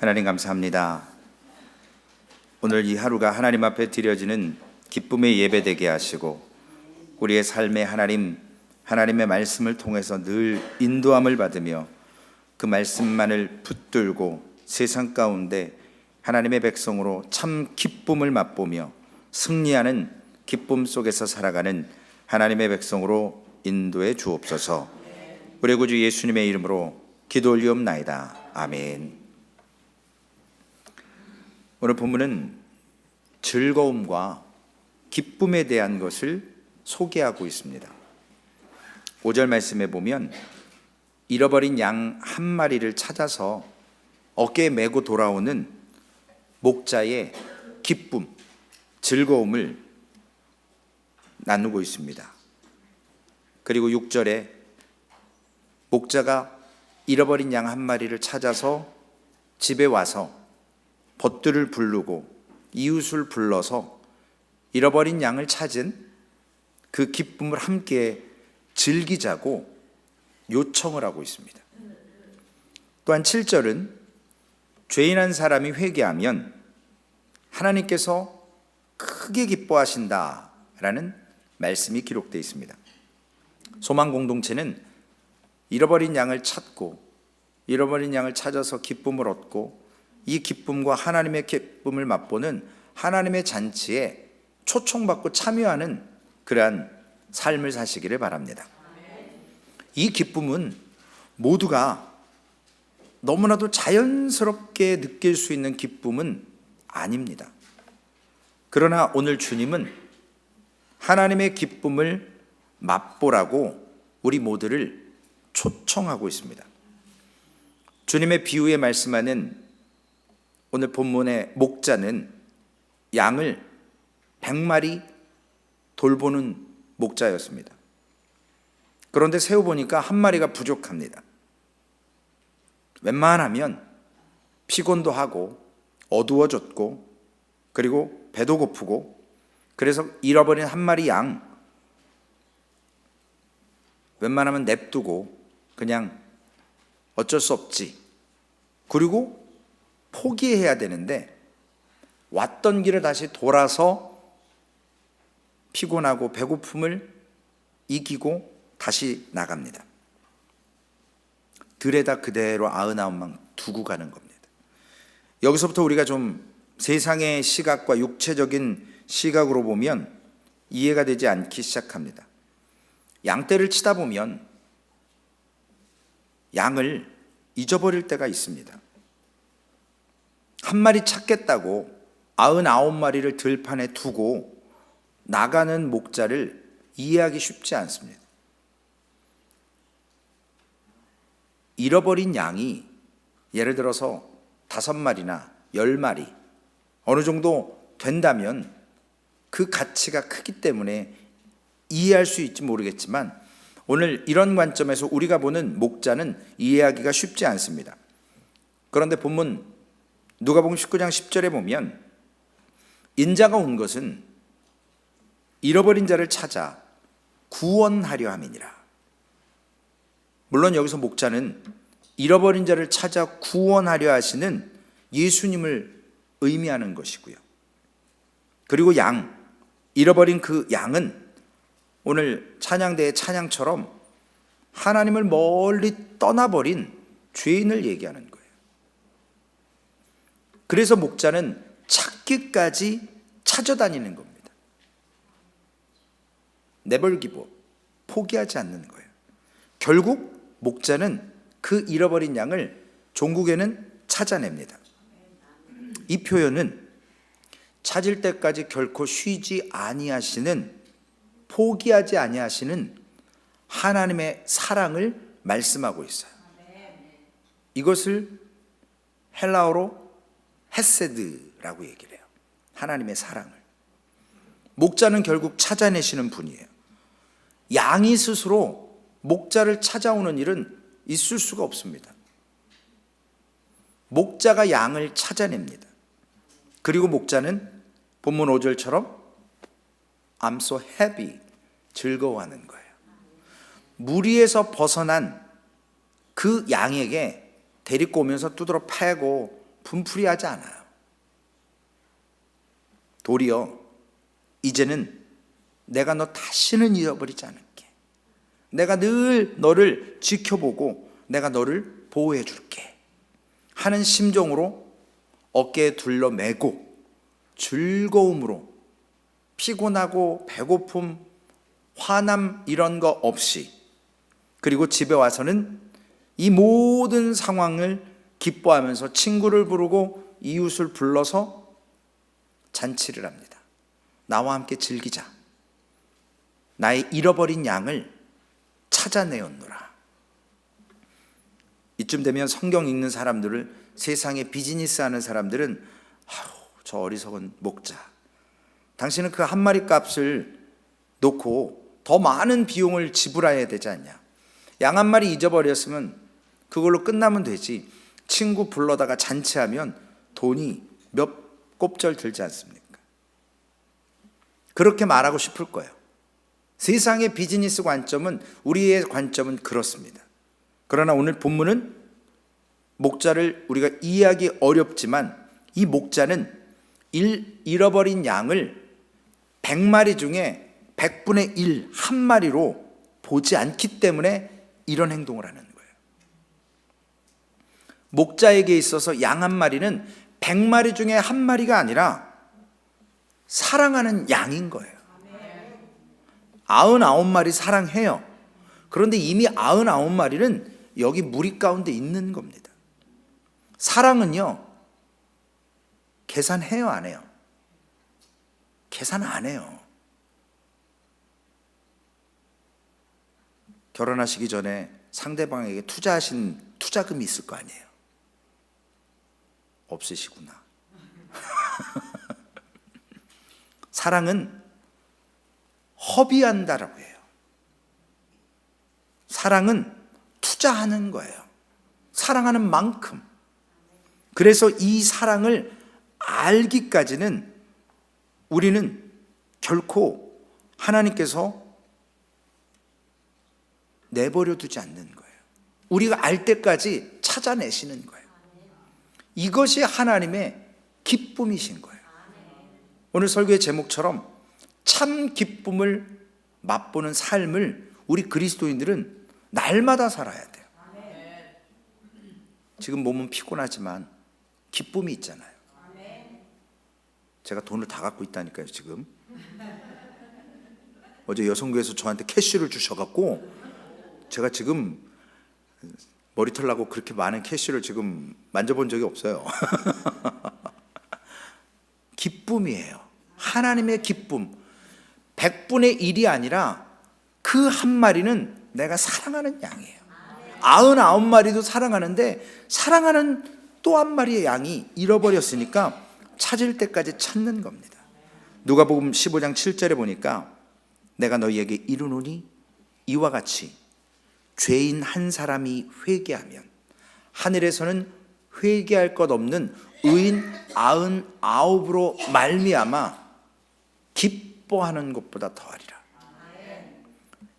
하나님 감사합니다. 오늘 이 하루가 하나님 앞에 드려지는 기쁨의 예배되게 하시고 우리의 삶에 하나님의 말씀을 통해서 늘 인도함을 받으며 그 말씀만을 붙들고 세상 가운데 하나님의 백성으로 참 기쁨을 맛보며 승리하는 기쁨 속에서 살아가는 하나님의 백성으로 인도해 주옵소서. 우리 구주 예수님의 이름으로 기도 올리옵나이다. 아멘. 오늘 본문은 즐거움과 기쁨에 대한 것을 소개하고 있습니다. 5절 말씀에 보면 잃어버린 양 한 마리를 찾아서 어깨에 메고 돌아오는 목자의 기쁨, 즐거움을 나누고 있습니다. 그리고 6절에 목자가 잃어버린 양 한 마리를 찾아서 집에 와서 벗들을 부르고 이웃을 불러서 잃어버린 양을 찾은 그 기쁨을 함께 즐기자고 요청을 하고 있습니다. 또한 7절은 죄인 한 사람이 회개하면 하나님께서 크게 기뻐하신다라는 말씀이 기록되어 있습니다. 소망 공동체는 잃어버린 양을 찾고 잃어버린 양을 찾아서 기쁨을 얻고 이 기쁨과 하나님의 기쁨을 맛보는 하나님의 잔치에 초청받고 참여하는 그러한 삶을 사시기를 바랍니다. 이 기쁨은 모두가 너무나도 자연스럽게 느낄 수 있는 기쁨은 아닙니다. 그러나 오늘 주님은 하나님의 기쁨을 맛보라고 우리 모두를 초청하고 있습니다. 주님의 비유에 말씀하는 오늘 본문의 목자는 양을 100마리 돌보는 목자였습니다. 그런데 세어보니까 한 마리가 부족합니다. 웬만하면 피곤도 하고 어두워졌고 그리고 배도 고프고 그래서 잃어버린 한 마리 양 웬만하면 냅두고 그냥 어쩔 수 없지 그리고 포기해야 되는데 왔던 길을 다시 돌아서 피곤하고 배고픔을 이기고 다시 나갑니다. 들에다 그대로 99만 두고 가는 겁니다. 여기서부터 우리가 좀 세상의 시각과 육체적인 시각으로 보면 이해가 되지 않기 시작합니다. 양떼를 치다 보면 양을 잊어버릴 때가 있습니다. 한 마리 찾겠다고 99마리를 들판에 두고 나가는 목자를 이해하기 쉽지 않습니다. 잃어버린 양이 예를 들어서 5마리나 10마리 어느 정도 된다면 그 가치가 크기 때문에 이해할 수 있지 모르겠지만 오늘 이런 관점에서 우리가 보는 목자는 이해하기가 쉽지 않습니다. 그런데 본문 누가복음 19장 10절에 보면 인자가 온 것은 잃어버린 자를 찾아 구원하려 함이니라. 물론 여기서 목자는 잃어버린 자를 찾아 구원하려 하시는 예수님을 의미하는 것이고요. 그리고 잃어버린 그 양은 오늘 찬양대의 찬양처럼 하나님을 멀리 떠나버린 죄인을 얘기하는 거예요. 그래서 목자는 찾기까지 찾아다니는 겁니다. Never give up, 포기하지 않는 거예요. 결국 목자는 그 잃어버린 양을 종국에는 찾아냅니다. 이 표현은 찾을 때까지 결코 쉬지 아니하시는, 포기하지 아니하시는 하나님의 사랑을 말씀하고 있어요. 이것을 헬라어로 헤세드라고 얘기를 해요. 하나님의 사랑을. 목자는 결국 찾아내시는 분이에요. 양이 스스로 목자를 찾아오는 일은 있을 수가 없습니다. 목자가 양을 찾아냅니다. 그리고 목자는 본문 5절처럼 I'm so happy, 즐거워하는 거예요. 무리에서 벗어난 그 양에게 데리고 오면서 두드러 패고 분풀이하지 않아요. 도리어 이제는 내가 너 다시는 잃어버리지 않을게. 내가 늘 너를 지켜보고 내가 너를 보호해 줄게 하는 심정으로 어깨에 둘러매고 즐거움으로 피곤하고 배고픔, 화남 이런 거 없이, 그리고 집에 와서는 이 모든 상황을 기뻐하면서 친구를 부르고 이웃을 불러서 잔치를 합니다. 나와 함께 즐기자. 나의 잃어버린 양을 찾아내었노라. 이쯤 되면 성경 읽는 사람들을, 세상에 비즈니스 하는 사람들은 저 어리석은 목자, 당신은 그 한 마리 값을 놓고 더 많은 비용을 지불해야 되지 않냐. 양 한 마리 잊어버렸으면 그걸로 끝나면 되지. 친구 불러다가 잔치하면 돈이 몇 곱절 들지 않습니까? 그렇게 말하고 싶을 거예요. 세상의 비즈니스 관점은, 우리의 관점은 그렇습니다. 그러나 오늘 본문은 목자를 우리가 이해하기 어렵지만, 이 목자는 잃어버린 양을 100마리 중에 100분의 1, 한 마리로 보지 않기 때문에 이런 행동을 하는 거예요. 목자에게 있어서 양 한 마리는 100마리 중에 한 마리가 아니라 사랑하는 양인 거예요. 99마리 사랑해요. 그런데 이미 99마리는 여기 무리 가운데 있는 겁니다. 사랑은요, 계산해요, 안 해요? 계산 안 해요. 결혼하시기 전에 상대방에게 투자하신 투자금이 있을 거 아니에요? 없으시구나. 사랑은 허비한다라고 해요. 사랑은 투자하는 거예요. 사랑하는 만큼. 그래서 이 사랑을 알기까지는 우리는 결코 하나님께서 내버려 두지 않는 거예요. 우리가 알 때까지 찾아내시는 거예요. 이것이 하나님의 기쁨이신 거예요. 오늘 설교의 제목처럼 참 기쁨을 맛보는 삶을 우리 그리스도인들은 날마다 살아야 돼요. 지금 몸은 피곤하지만 기쁨이 있잖아요. 제가 돈을 다 갖고 있다니까요. 지금 어제 여성교회에서 저한테 캐시를 주셔갖고 제가 지금 머리털 나고 그렇게 많은 캐시를 지금 만져본 적이 없어요. 기쁨이에요. 하나님의 기쁨. 100분의 1이 아니라 그 한 마리는 내가 사랑하는 양이에요. 99마리도 사랑하는데 사랑하는 또 한 마리의 양이 잃어버렸으니까 찾을 때까지 찾는 겁니다. 누가복음 15장 7절에 보니까 내가 너희에게 이르노니 이와 같이 죄인 한 사람이 회개하면 하늘에서는 회개할 것 없는 의인 99으로 말미암아 기뻐하는 것보다 더하리라.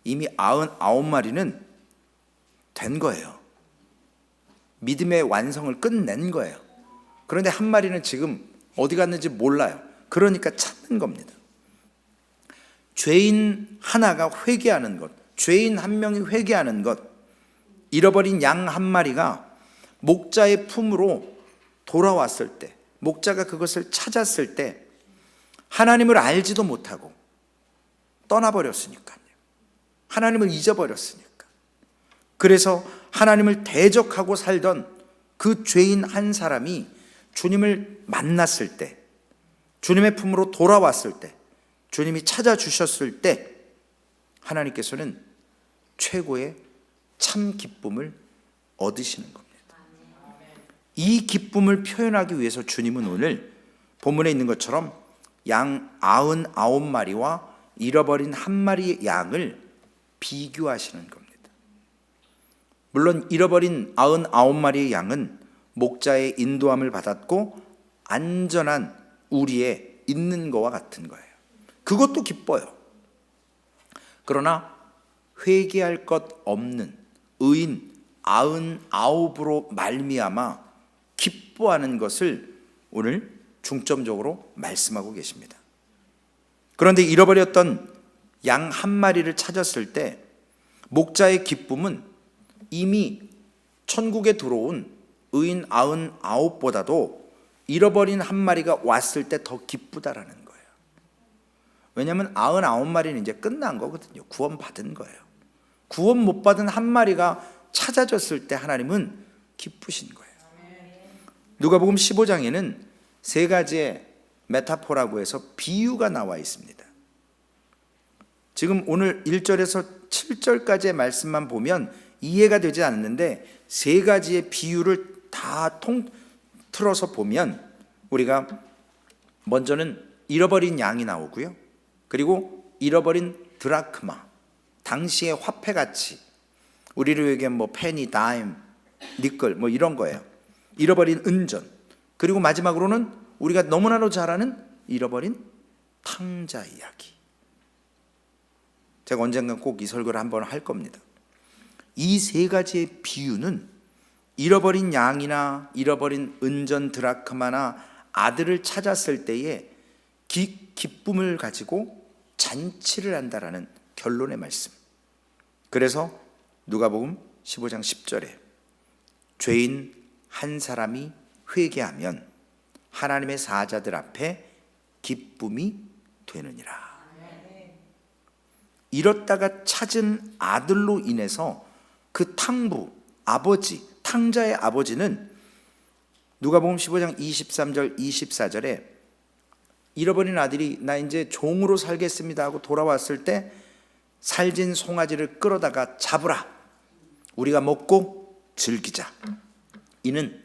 이미 99마리는 된 거예요. 믿음의 완성을 끝낸 거예요. 그런데 한 마리는 지금 어디 갔는지 몰라요. 그러니까 찾는 겁니다. 죄인 하나가 회개하는 것, 죄인 한 명이 회개하는 것, 잃어버린 양 한 마리가 목자의 품으로 돌아왔을 때, 목자가 그것을 찾았을 때 하나님을 알지도 못하고 떠나버렸으니까요. 하나님을 잊어버렸으니까. 그래서 하나님을 대적하고 살던 그 죄인 한 사람이 주님을 만났을 때, 주님의 품으로 돌아왔을 때, 주님이 찾아주셨을 때 하나님께서는 최고의 참 기쁨을 얻으시는 겁니다. 이 기쁨을 표현하기 위해서 주님은 오늘 본문에 있는 것처럼 양 99마리와 잃어버린 한 마리의 양을 비교하시는 겁니다. 물론 잃어버린 99마리의 양은 목자의 인도함을 받았고 안전한 우리에 있는 것과 같은 거예요. 그것도 기뻐요. 그러나 회개할 것 없는 의인 99으로 말미암아 기뻐하는 것을 오늘 중점적으로 말씀하고 계십니다. 그런데 잃어버렸던 양 한 마리를 찾았을 때 목자의 기쁨은 이미 천국에 들어온 의인 99보다도 잃어버린 한 마리가 왔을 때 더 기쁘다라는 거예요. 왜냐하면 99마리는 이제 끝난 거거든요. 구원받은 거예요. 구원 못 받은 한 마리가 찾아졌을 때 하나님은 기쁘신 거예요. 누가복음 15장에는 세 가지의 메타포라고 해서 비유가 나와 있습니다. 지금 오늘 1절에서 7절까지의 말씀만 보면 이해가 되지 않는데 세 가지의 비유를 다 통틀어서 보면 우리가 먼저는 잃어버린 양이 나오고요. 그리고 잃어버린 드라크마, 당시의 화폐 가치, 우리로 얘기하면 뭐 페니, 다임, 니끌 뭐 이런 거예요. 잃어버린 은전, 그리고 마지막으로는 우리가 너무나도 잘 아는 잃어버린 탕자 이야기. 제가 언젠가 꼭 이 설교를 한번 할 겁니다. 이 세 가지의 비유는 잃어버린 양이나 잃어버린 은전 드라크마나 아들을 찾았을 때에 기쁨을 가지고 잔치를 한다라는 결론의 말씀. 그래서 누가복음 15장 10절에 죄인 한 사람이 회개하면 하나님의 사자들 앞에 기쁨이 되느니라. 잃었다가 찾은 아들로 인해서 그 탕부, 아버지, 탕자의 아버지는 누가복음 15장 23절 24절에 잃어버린 아들이 나 이제 종으로 살겠습니다 하고 돌아왔을 때 살진 송아지를 끌어다가 잡으라, 우리가 먹고 즐기자. 이는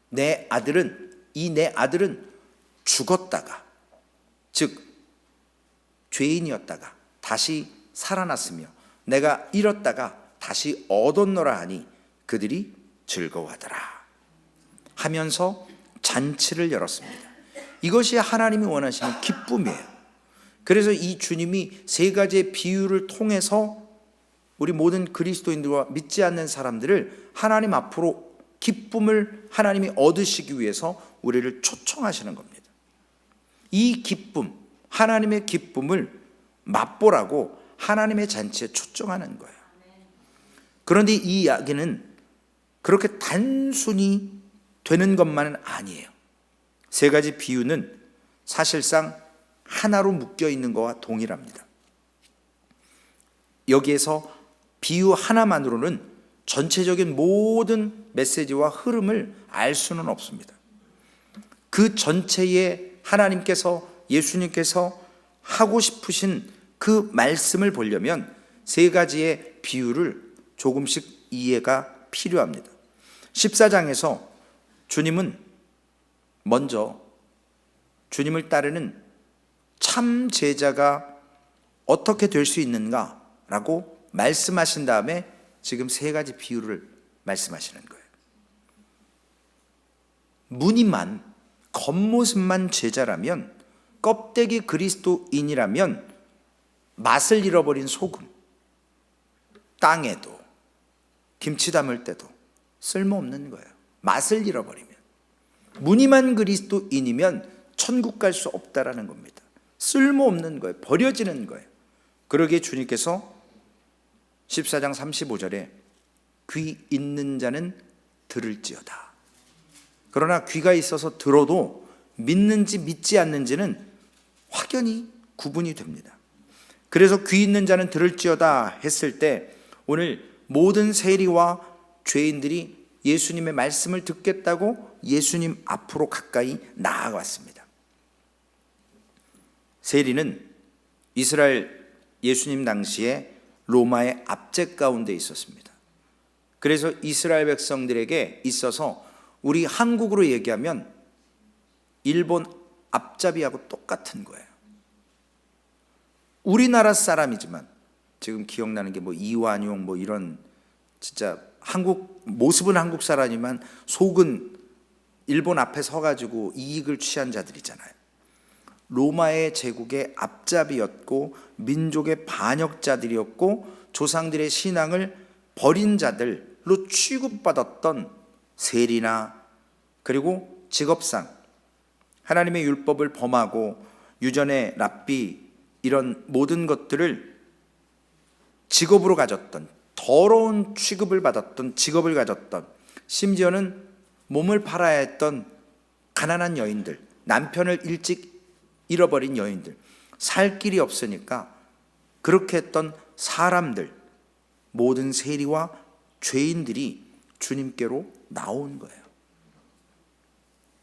내 아들은 죽었다가, 즉 죄인이었다가 다시 살아났으며 내가 잃었다가 다시 얻었노라 하니 그들이 즐거워하더라 하면서 잔치를 열었습니다. 이것이 하나님이 원하시는 기쁨이에요. 그래서 이 주님이 세 가지의 비유를 통해서 우리 모든 그리스도인들과 믿지 않는 사람들을 하나님 앞으로 기쁨을 하나님이 얻으시기 위해서 우리를 초청하시는 겁니다. 이 기쁨, 하나님의 기쁨을 맛보라고 하나님의 잔치에 초청하는 거예요. 그런데 이 이야기는 그렇게 단순히 되는 것만은 아니에요. 세 가지 비유는 사실상 하나로 묶여 있는 것과 동일합니다. 여기에서 비유 하나만으로는 전체적인 모든 메시지와 흐름을 알 수는 없습니다. 그 전체에 하나님께서, 예수님께서 하고 싶으신 그 말씀을 보려면 세 가지의 비유를 조금씩 이해가 필요합니다. 14장에서 주님은 먼저 주님을 따르는 참 제자가 어떻게 될 수 있는가라고 말씀하신 다음에 지금 세 가지 비유를 말씀하시는 거예요. 무늬만, 겉모습만 제자라면, 껍데기 그리스도인이라면 맛을 잃어버린 소금, 땅에도 김치 담을 때도 쓸모없는 거예요. 맛을 잃어버리면. 무늬만 그리스도인이면 천국 갈 수 없다라는 겁니다. 쓸모없는 거예요. 버려지는 거예요. 그러기에 주님께서 14장 35절에 귀 있는 자는 들을지어다. 그러나 귀가 있어서 들어도 믿는지 믿지 않는지는 확연히 구분이 됩니다. 그래서 귀 있는 자는 들을지어다 했을 때 오늘 모든 세리와 죄인들이 예수님의 말씀을 듣겠다고 예수님 앞으로 가까이 나아갔습니다. 세리는 이스라엘 예수님 당시에 로마의 압제 가운데 있었습니다. 그래서 이스라엘 백성들에게 있어서 우리 한국으로 얘기하면 일본 앞잡이하고 똑같은 거예요. 우리나라 사람이지만 지금 기억나는 게 뭐 이완용 뭐 이런 진짜 한국 모습은 한국 사람이지만 속은 일본 앞에 서가지고 이익을 취한 자들이잖아요. 로마의 제국의 앞잡이였고 민족의 반역자들이었고 조상들의 신앙을 버린 자들로 취급받았던 세리나 그리고 직업상 하나님의 율법을 범하고 유전의 랍비 이런 모든 것들을 직업으로 가졌던, 더러운 취급을 받았던, 직업을 가졌던, 심지어는 몸을 팔아야 했던 가난한 여인들, 남편을 일찍 잃어버린 여인들, 살 길이 없으니까 그렇게 했던 사람들, 모든 세리와 죄인들이 주님께로 나온 거예요.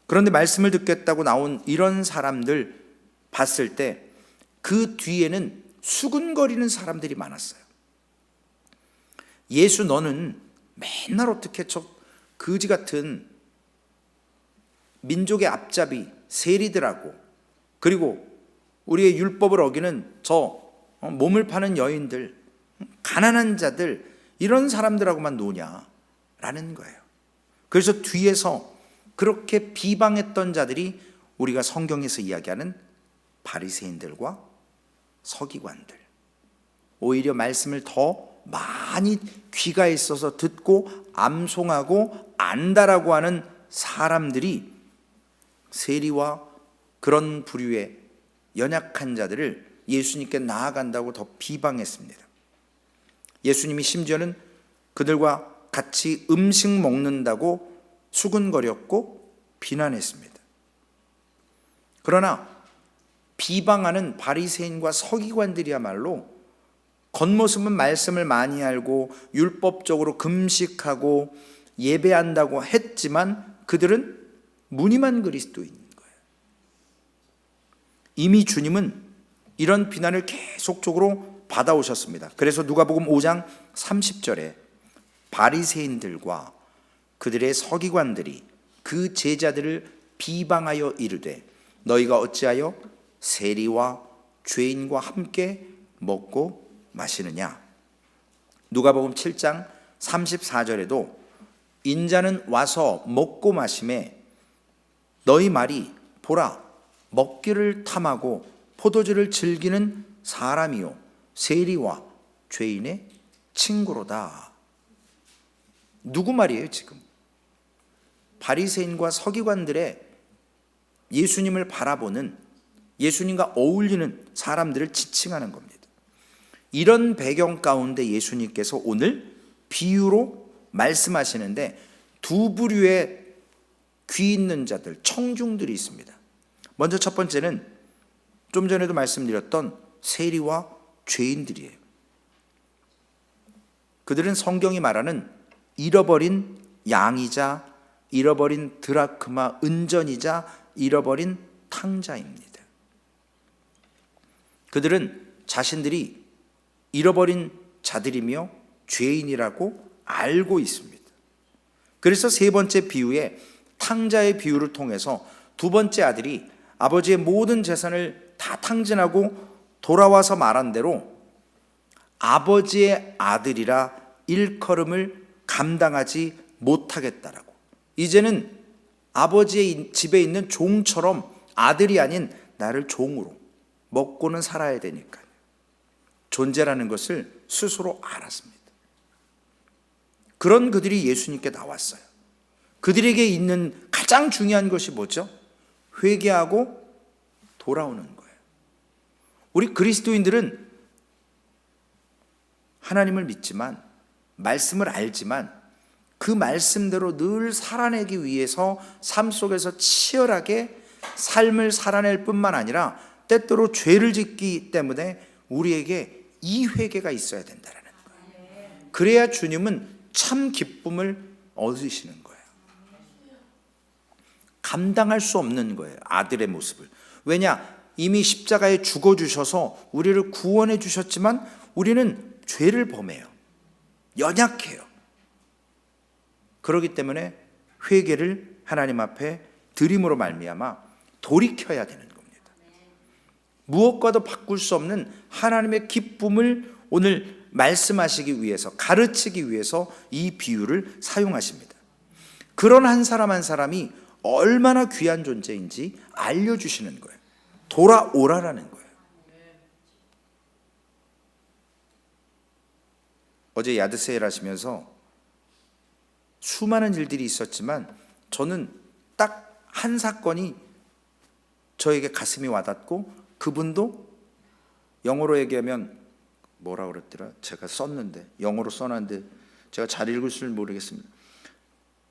그런데 말씀을 듣겠다고 나온 이런 사람들 봤을 때 그 뒤에는 수군거리는 사람들이 많았어요. 예수, 너는 맨날 어떻게 저 거지 같은 민족의 앞잡이 세리들하고, 그리고 우리의 율법을 어기는 저 몸을 파는 여인들, 가난한 자들, 이런 사람들하고만 노냐라는 거예요. 그래서 뒤에서 그렇게 비방했던 자들이 우리가 성경에서 이야기하는 바리새인들과 서기관들, 오히려 말씀을 더 많이 귀가 있어서 듣고 암송하고 안다라고 하는 사람들이 세리와 그런 부류의 연약한 자들을 예수님께 나아간다고 더 비방했습니다. 예수님이 심지어는 그들과 같이 음식 먹는다고 수군거렸고 비난했습니다. 그러나 비방하는 바리새인과 서기관들이야말로 겉모습은 말씀을 많이 알고 율법적으로 금식하고 예배한다고 했지만 그들은 무늬만 그리스도인 거예요. 이미 주님은 이런 비난을 계속적으로 받아오셨습니다. 그래서 누가복음 5장 30절에 바리새인들과 그들의 서기관들이 그 제자들을 비방하여 이르되 너희가 어찌하여 세리와 죄인과 함께 먹고 마시느냐. 누가복음 7장 34절에도 인자는 와서 먹고 마심에 너희 말이 보라 먹기를 탐하고 포도주를 즐기는 사람이요 세리와 죄인의 친구로다. 누구 말이에요 지금? 바리새인과 서기관들의 예수님을 바라보는, 예수님과 어울리는 사람들을 지칭하는 겁니다. 이런 배경 가운데 예수님께서 오늘 비유로 말씀하시는데 두 부류의 귀 있는 자들, 청중들이 있습니다. 먼저 첫 번째는 좀 전에도 말씀드렸던 세리와 죄인들이에요. 그들은 성경이 말하는 잃어버린 양이자 잃어버린 드라크마 은전이자 잃어버린 탕자입니다. 그들은 자신들이 잃어버린 자들이며 죄인이라고 알고 있습니다. 그래서 세 번째 비유에 탕자의 비유를 통해서 두 번째 아들이 아버지의 모든 재산을 다 탕진하고 돌아와서 말한 대로 아버지의 아들이라 일컬음을 감당하지 못하겠다라고, 이제는 아버지의 집에 있는 종처럼 아들이 아닌 나를 종으로 먹고는 살아야 되니까 존재라는 것을 스스로 알았습니다. 그런 그들이 예수님께 나왔어요. 그들에게 있는 가장 중요한 것이 뭐죠? 회개하고 돌아오는 거예요. 우리 그리스도인들은 하나님을 믿지만, 말씀을 알지만 그 말씀대로 늘 살아내기 위해서 삶 속에서 치열하게 삶을 살아낼 뿐만 아니라 때때로 죄를 짓기 때문에 우리에게 이 회개가 있어야 된다는 거예요. 그래야 주님은 참 기쁨을 얻으시는 거예요. 감당할 수 없는 거예요, 아들의 모습을. 왜냐? 이미 십자가에 죽어주셔서 우리를 구원해 주셨지만 우리는 죄를 범해요. 연약해요. 그렇기 때문에 회개를 하나님 앞에 드림으로 말미암아 돌이켜야 되는 겁니다. 무엇과도 바꿀 수 없는 하나님의 기쁨을 오늘 말씀하시기 위해서, 가르치기 위해서 이 비유를 사용하십니다. 그런 한 사람 한 사람이 얼마나 귀한 존재인지 알려주시는 거예요. 돌아오라라는 거예요. 어제 야드세일 하시면서 수많은 일들이 있었지만 저는 딱 한 사건이 저에게 가슴이 와닿고, 그분도 영어로 얘기하면 뭐라 그랬더라? 제가 썼는데, 영어로 써놨는데 제가 잘 읽을 줄 모르겠습니다.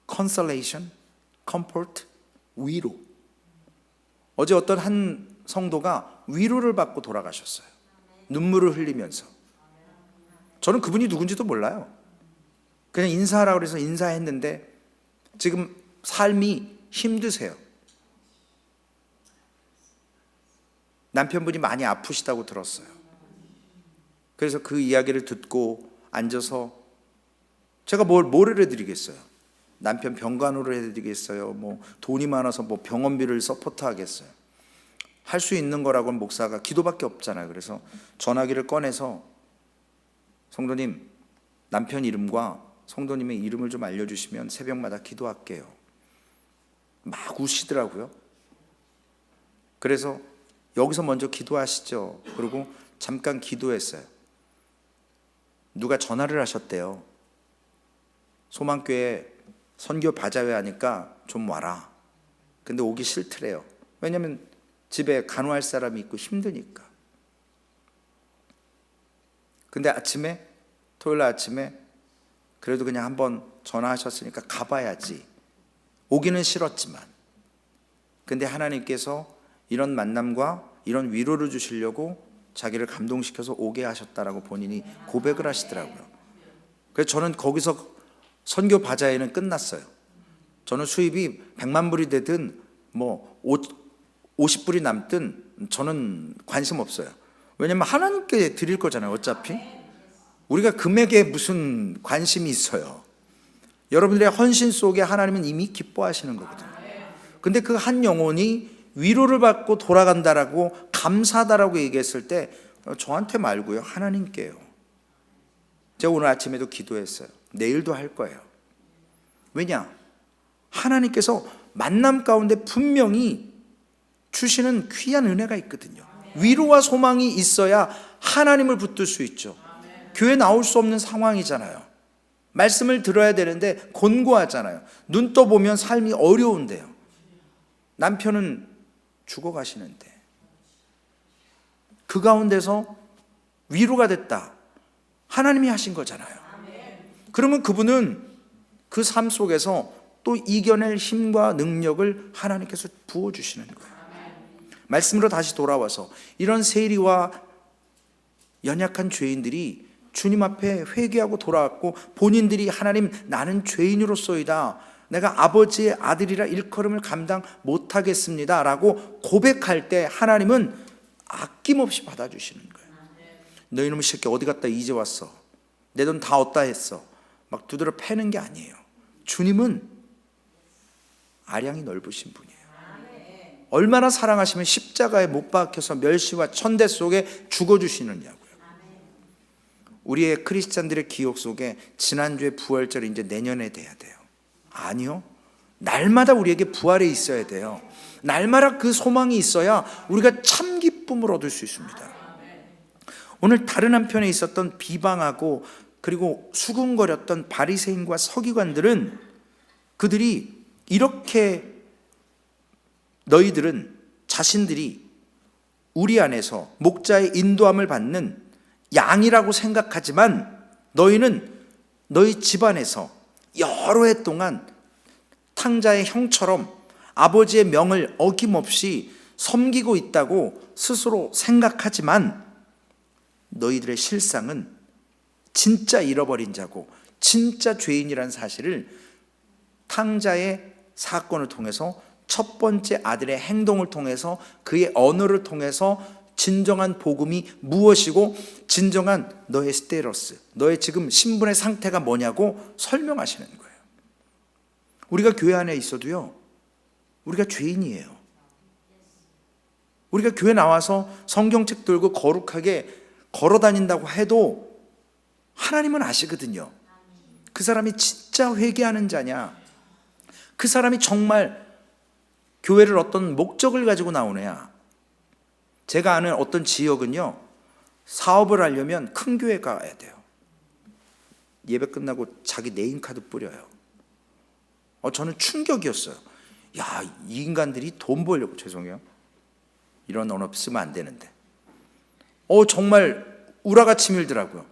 consolation, comfort, 위로. 어제 어떤 한 성도가 위로를 받고 돌아가셨어요. 눈물을 흘리면서. 저는 그분이 누군지도 몰라요. 그냥 인사하라고 해서 인사했는데 지금 삶이 힘드세요. 남편분이 많이 아프시다고 들었어요. 그래서 그 이야기를 듣고 앉아서 제가 뭘 해드리겠어요? 남편 병간호를 해드리겠어요? 뭐 돈이 많아서 뭐 병원비를 서포트하겠어요? 할 수 있는 거라고는 목사가 기도밖에 없잖아요. 그래서 전화기를 꺼내서 성도님, 남편 이름과 성도님의 이름을 좀 알려주시면 새벽마다 기도할게요. 막 우시더라고요. 그래서 여기서 먼저 기도하시죠. 그리고 잠깐 기도했어요. 누가 전화를 하셨대요. 소망교회 선교 바자회 하니까 좀 와라. 근데 오기 싫더래요. 왜냐면 집에 간호할 사람이 있고 힘드니까. 근데 토요일 아침에 그래도 그냥 한번 전화하셨으니까 가봐야지. 오기는 싫었지만. 근데 하나님께서 이런 만남과 이런 위로를 주시려고 자기를 감동시켜서 오게 하셨다라고 본인이 고백을 하시더라고요. 그래서 저는 거기서 선교 바자회는 끝났어요. 저는 수입이 100만 불이 되든 뭐 50불이 남든 저는 관심 없어요. 왜냐면 하나님께 드릴 거잖아요. 어차피 우리가 금액에 무슨 관심이 있어요. 여러분들의 헌신 속에 하나님은 이미 기뻐하시는 거거든요. 근데 그 한 영혼이 위로를 받고 돌아간다라고, 감사하다라고 얘기했을 때 저한테 말고요, 하나님께요. 제가 오늘 아침에도 기도했어요. 내일도 할 거예요. 왜냐? 하나님께서 만남 가운데 분명히 주시는 귀한 은혜가 있거든요. 위로와 소망이 있어야 하나님을 붙들 수 있죠. 교회 나올 수 없는 상황이잖아요. 말씀을 들어야 되는데 곤고하잖아요. 눈 떠보면 삶이 어려운데요. 남편은 죽어가시는데 그 가운데서 위로가 됐다. 하나님이 하신 거잖아요. 그러면 그분은 그 삶 속에서 또 이겨낼 힘과 능력을 하나님께서 부어주시는 거예요. 말씀으로 다시 돌아와서 이런 세리와 연약한 죄인들이 주님 앞에 회개하고 돌아왔고, 본인들이 하나님, 나는 죄인으로서이다, 내가 아버지의 아들이라 일컬음을 감당 못하겠습니다 라고 고백할 때 하나님은 아낌없이 받아주시는 거예요. 너 이놈의 새끼 어디 갔다 이제 왔어, 내 돈 다 얻다 했어, 막 두드려 패는 게 아니에요. 주님은 아량이 넓으신 분이에요. 얼마나 사랑하시면 십자가에 못 박혀서 멸시와 천대 속에 죽어주시느냐고요. 우리의 크리스찬들의 기억 속에 지난주에 부활절이 이제 내년에 돼야 돼요. 아니요, 날마다 우리에게 부활이 있어야 돼요. 날마다 그 소망이 있어야 우리가 참 기쁨을 얻을 수 있습니다. 오늘 다른 한편에 있었던 비방하고 그리고 수군거렸던 바리새인과 서기관들은, 그들이 이렇게, 너희들은 자신들이 우리 안에서 목자의 인도함을 받는 양이라고 생각하지만 너희는 너희 집안에서 여러 해 동안 탕자의 형처럼 아버지의 명을 어김없이 섬기고 있다고 스스로 생각하지만 너희들의 실상은 진짜 잃어버린 자고 진짜 죄인이라는 사실을 탕자의 사건을 통해서, 첫 번째 아들의 행동을 통해서, 그의 언어를 통해서 진정한 복음이 무엇이고 진정한 너의 스테러스, 너의 지금 신분의 상태가 뭐냐고 설명하시는 거예요. 우리가 교회 안에 있어도요, 우리가 죄인이에요. 우리가 교회 나와서 성경책 들고 거룩하게 걸어 다닌다고 해도 하나님은 아시거든요. 그 사람이 진짜 회개하는 자냐, 그 사람이 정말 교회를 어떤 목적을 가지고 나오느냐. 제가 아는 어떤 지역은요, 사업을 하려면 큰 교회 가야 돼요. 예배 끝나고 자기 네임카드 뿌려요. 저는 충격이었어요. 야, 이 인간들이 돈 벌려고, 죄송해요, 이런 언어 쓰면 안 되는데 정말 우라가치밀더라고요.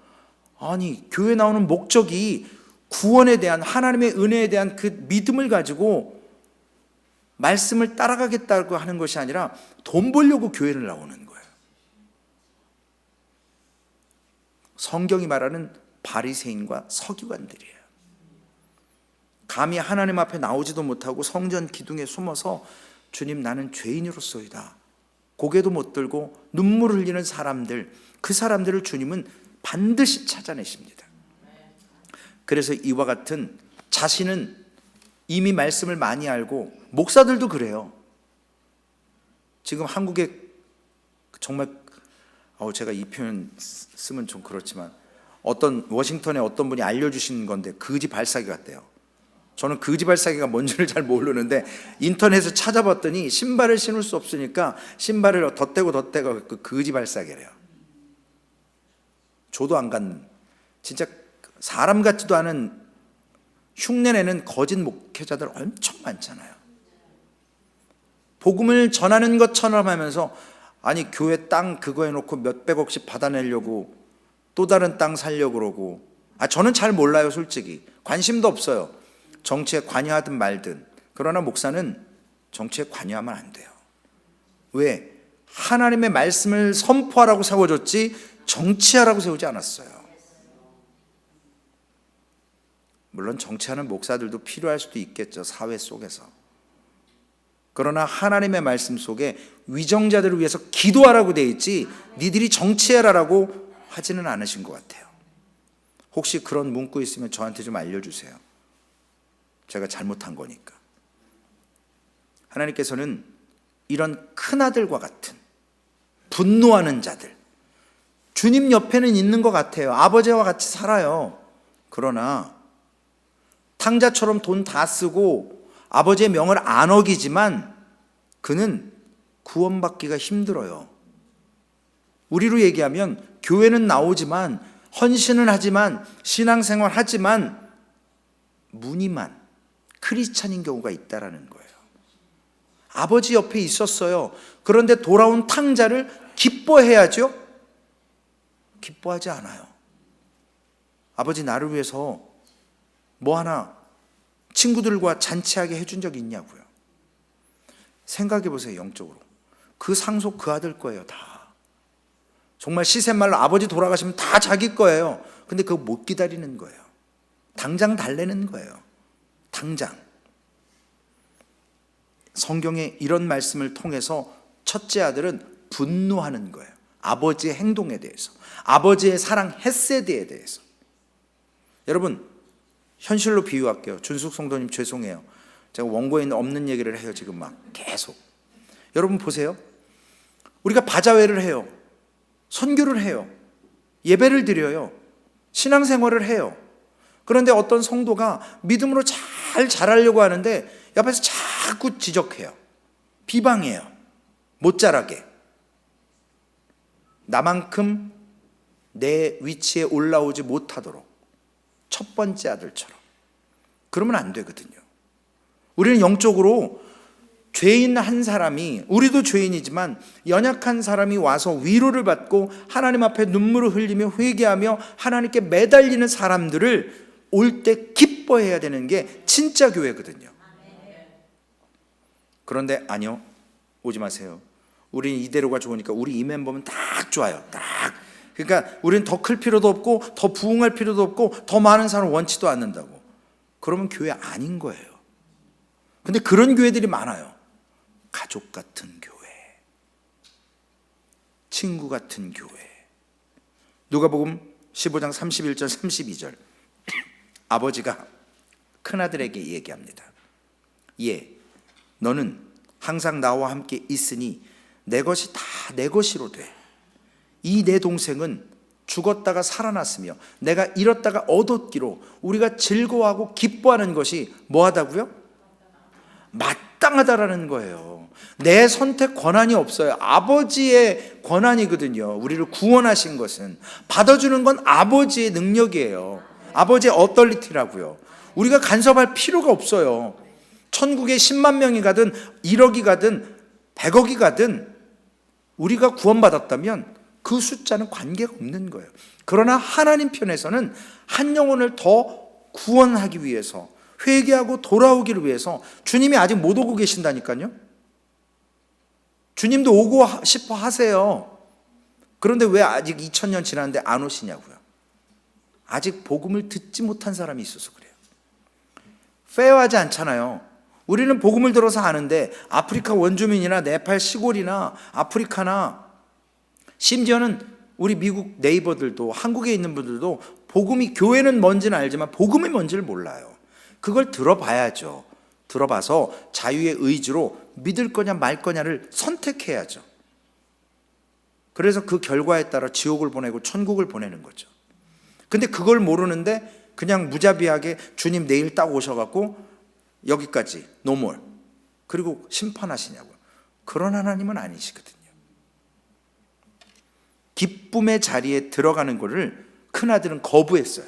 아니, 교회 나오는 목적이 구원에 대한, 하나님의 은혜에 대한 그 믿음을 가지고 말씀을 따라가겠다고 하는 것이 아니라 돈 벌려고 교회를 나오는 거예요. 성경이 말하는 바리새인과 서기관들이에요. 감히 하나님 앞에 나오지도 못하고 성전 기둥에 숨어서 주님, 나는 죄인으로소이다, 고개도 못 들고 눈물을 흘리는 사람들, 그 사람들을 주님은 반드시 찾아내십니다. 그래서 이와 같은, 자신은 이미 말씀을 많이 알고, 목사들도 그래요. 지금 한국에 정말 제가 이 표현 쓰면 좀 그렇지만, 워싱턴에 어떤 분이 알려주신 건데 거지 발사기 같대요. 저는 거지 발사기가 뭔지를 잘 모르는데 인터넷에서 찾아봤더니 신발을 신을 수 없으니까 신발을 덧대고 그 거지 발사기래요. 저도 안 간, 진짜 사람 같지도 않은 흉내내는 거짓 목회자들 엄청 많잖아요. 복음을 전하는 것처럼 하면서, 아니, 교회 땅 그거 해놓고 몇백억씩 받아내려고 또 다른 땅 살려고 그러고, 저는 잘 몰라요, 솔직히. 관심도 없어요. 정치에 관여하든 말든. 그러나 목사는 정치에 관여하면 안 돼요. 왜? 하나님의 말씀을 선포하라고 세워줬지 정치하라고 세우지 않았어요. 물론 정치하는 목사들도 필요할 수도 있겠죠, 사회 속에서. 그러나 하나님의 말씀 속에 위정자들을 위해서 기도하라고 돼 있지 니들이 정치해라라고 하지는 않으신 것 같아요. 혹시 그런 문구 있으면 저한테 좀 알려주세요. 제가 잘못한 거니까. 하나님께서는 이런 큰아들과 같은 분노하는 자들, 주님 옆에는 있는 것 같아요. 아버지와 같이 살아요. 그러나 탕자처럼 돈 다 쓰고 아버지의 명을 안 어기지만 그는 구원받기가 힘들어요. 우리로 얘기하면 교회는 나오지만, 헌신은 하지만, 신앙생활 하지만 무늬만 크리스찬인 경우가 있다라는 거예요. 아버지 옆에 있었어요. 그런데 돌아온 탕자를 기뻐해야죠? 기뻐하지 않아요. 아버지, 나를 위해서 뭐 하나 친구들과 잔치하게 해준 적이 있냐고요. 생각해 보세요. 영적으로 그 상속 그 아들 거예요. 다 정말 시샘말로 아버지 돌아가시면 다 자기 거예요. 근데 그거 못 기다리는 거예요. 당장 달래는 거예요. 당장. 성경의 이런 말씀을 통해서 첫째 아들은 분노하는 거예요. 아버지의 행동에 대해서, 아버지의 사랑 헤세드에 대해서. 여러분, 현실로 비유할게요. 준숙 성도님 죄송해요. 제가 원고에 없는 얘기를 해요. 지금 막 계속. 여러분 보세요. 우리가 바자회를 해요. 선교를 해요. 예배를 드려요. 신앙생활을 해요. 그런데 어떤 성도가 믿음으로 잘 자라려고 하는데 옆에서 자꾸 지적해요. 비방해요. 못 자라게. 나만큼 내 위치에 올라오지 못하도록, 첫 번째 아들처럼. 그러면 안 되거든요. 우리는 영적으로 죄인 한 사람이, 우리도 죄인이지만 연약한 사람이 와서 위로를 받고 하나님 앞에 눈물을 흘리며 회개하며 하나님께 매달리는 사람들을 올 때 기뻐해야 되는 게 진짜 교회거든요. 그런데 아니요, 오지 마세요. 우린 이대로가 좋으니까 우리 이 멤버면 딱 좋아요. 딱. 그러니까 우리는 더 클 필요도 없고 더 부흥할 필요도 없고 더 많은 사람을 원치도 않는다고. 그러면 교회 아닌 거예요. 근데 그런 교회들이 많아요. 가족 같은 교회, 친구 같은 교회. 누가복음 15장 31절 32절 아버지가 큰아들에게 얘기합니다. 예, 너는 항상 나와 함께 있으니 내 것이 다 내 것이로 돼. 이 내 동생은 죽었다가 살아났으며 내가 잃었다가 얻었기로 우리가 즐거워하고 기뻐하는 것이 뭐하다고요? 마땅하다라는 거예요. 내 선택 권한이 없어요. 아버지의 권한이거든요. 우리를 구원하신 것은 받아주는 건 아버지의 능력이에요. 아버지의 어떨리티라고요. 우리가 간섭할 필요가 없어요. 천국에 10만 명이 가든 1억이 가든 100억이 가든 우리가 구원받았다면 그 숫자는 관계가 없는 거예요. 그러나 하나님 편에서는 한 영혼을 더 구원하기 위해서, 회개하고 돌아오기를 위해서 주님이 아직 못 오고 계신다니까요. 주님도 오고 싶어 하세요. 그런데 왜 아직 2000년 지났는데 안 오시냐고요. 아직 복음을 듣지 못한 사람이 있어서 그래요. 페어하지 않잖아요. 우리는 복음을 들어서 아는데 아프리카 원주민이나 네팔 시골이나 아프리카나 심지어는 우리 미국 네이버들도, 한국에 있는 분들도 복음이, 교회는 뭔지는 알지만 복음이 뭔지를 몰라요. 그걸 들어봐야죠. 들어봐서 자유의 의지로 믿을 거냐 말 거냐를 선택해야죠. 그래서 그 결과에 따라 지옥을 보내고 천국을 보내는 거죠. 근데 그걸 모르는데 그냥 무자비하게 주님 내일 딱 오셔갖고 여기까지 노몰, 그리고 심판하시냐고요. 그런 하나님은 아니시거든요. 기쁨의 자리에 들어가는 것을 큰아들은 거부했어요.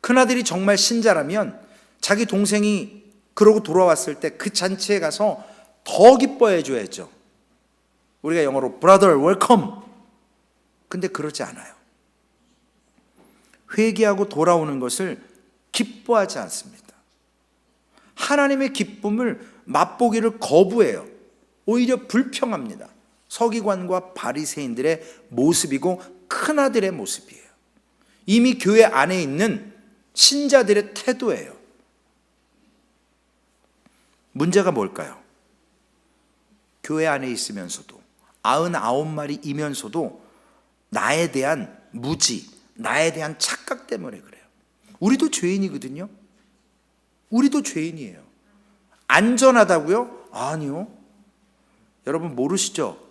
큰아들이 정말 신자라면 자기 동생이 그러고 돌아왔을 때 그 잔치에 가서 더 기뻐해 줘야죠. 우리가 영어로 brother welcome. 근데 그러지 않아요. 회개하고 돌아오는 것을 기뻐하지 않습니다. 하나님의 기쁨을 맛보기를 거부해요. 오히려 불평합니다. 서기관과 바리새인들의 모습이고 큰아들의 모습이에요. 이미 교회 안에 있는 신자들의 태도예요. 문제가 뭘까요? 교회 안에 있으면서도 99마리이면서도 나에 대한 무지, 나에 대한 착각 때문에 그래요. 우리도 죄인이거든요. 우리도 죄인이에요. 안전하다고요? 아니요. 여러분 모르시죠?